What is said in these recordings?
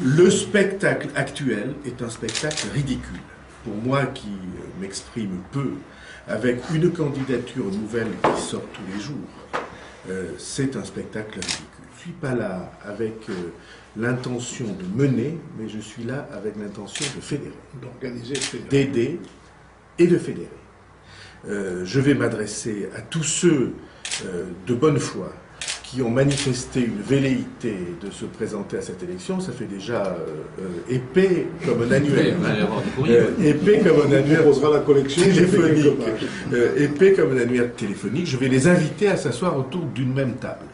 Le spectacle actuel est un spectacle ridicule. Pour moi qui m'exprime peu, avec une candidature nouvelle qui sort tous les jours, c'est un spectacle ridicule. Je ne suis pas là avec l'intention de mener, mais je suis là avec l'intention de fédérer, d'organiser, d'aider et de fédérer. Je vais m'adresser à tous ceux de bonne foi qui ont manifesté une velléité de se présenter à cette élection. Ça fait déjà épais comme un annuaire. Épais comme un annuaire la collection téléphonique. Épais comme un annuaire téléphonique. Je vais les inviter à s'asseoir autour d'une même table.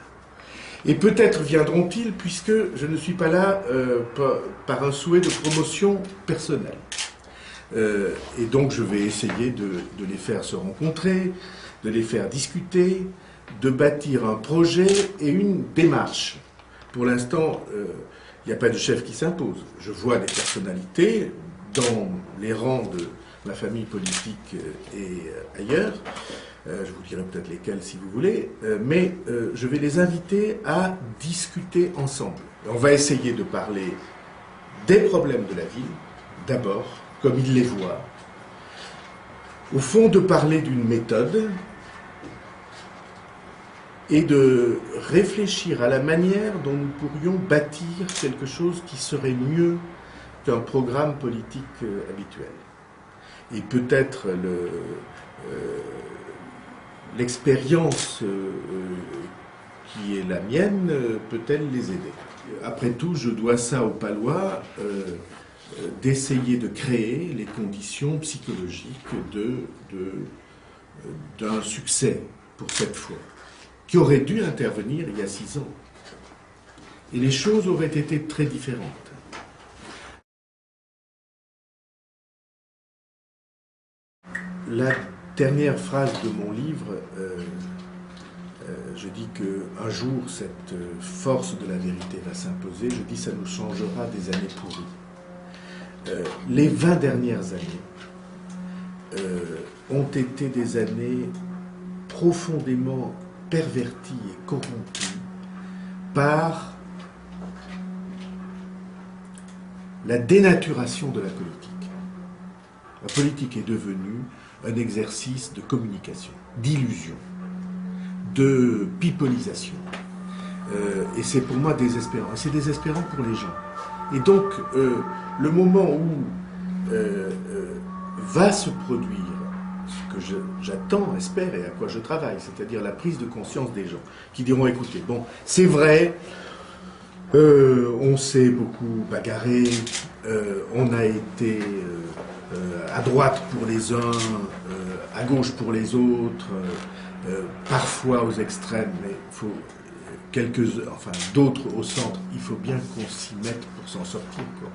Et peut-être viendront-ils, puisque je ne suis pas là par un souhait de promotion personnelle. Et donc je vais essayer de les faire se rencontrer, de les faire discuter, de bâtir un projet et une démarche. Pour l'instant, il n'y a pas de chef qui s'impose. Je vois des personnalités dans les rangs de ma famille politique et ailleurs. Je vous dirai peut-être lesquels si vous voulez, mais je vais les inviter à discuter ensemble. On va essayer de parler des problèmes de la ville, d'abord, comme ils les voient. Au fond, de parler d'une méthode et de réfléchir à la manière dont nous pourrions bâtir quelque chose qui serait mieux qu'un programme politique habituel. Et peut-être l'expérience qui est la mienne peut-elle les aider. Après tout, je dois ça aux Palois, d'essayer de créer les conditions psychologiques d'un succès pour cette fois, qui aurait dû intervenir il y a 6 ans. Et les choses auraient été très différentes. La dernière phrase de mon livre, je dis qu'un jour cette force de la vérité va s'imposer. Je dis que ça nous changera des années pourries. Les 20 dernières années ont été des années profondément perverties et corrompues par la dénaturation de la politique. La politique est devenue un exercice de communication, d'illusion, de pipolisation. Et c'est pour moi désespérant. Et c'est désespérant pour les gens. Et donc, le moment où va se produire ce que j'attends, espère et à quoi je travaille, c'est-à-dire la prise de conscience des gens, qui diront, écoutez, bon, c'est vrai, on s'est beaucoup bagarré, on a été à droite pour les uns, à gauche pour les autres, parfois aux extrêmes, mais il faut d'autres au centre. Il faut bien qu'on s'y mette pour s'en sortir, quoi.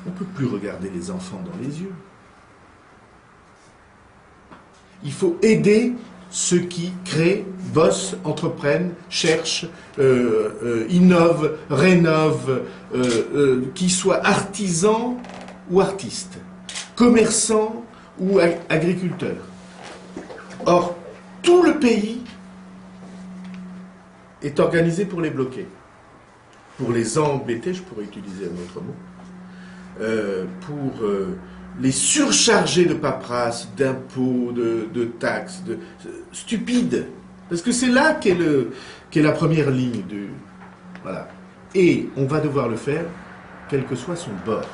On ne peut plus regarder les enfants dans les yeux. Il faut aider ceux qui créent, bossent, entreprennent, cherchent, innovent, rénovent, qu'ils soient artisans ou artistes, commerçants ou agriculteurs. Or, tout le pays est organisé pour les bloquer, pour les embêter, je pourrais utiliser un autre mot, pour les surcharger de paperasse, d'impôts, de taxes, stupides. Parce que c'est là qu'est la première ligne du... Voilà. Et on va devoir le faire, quel que soit son bord.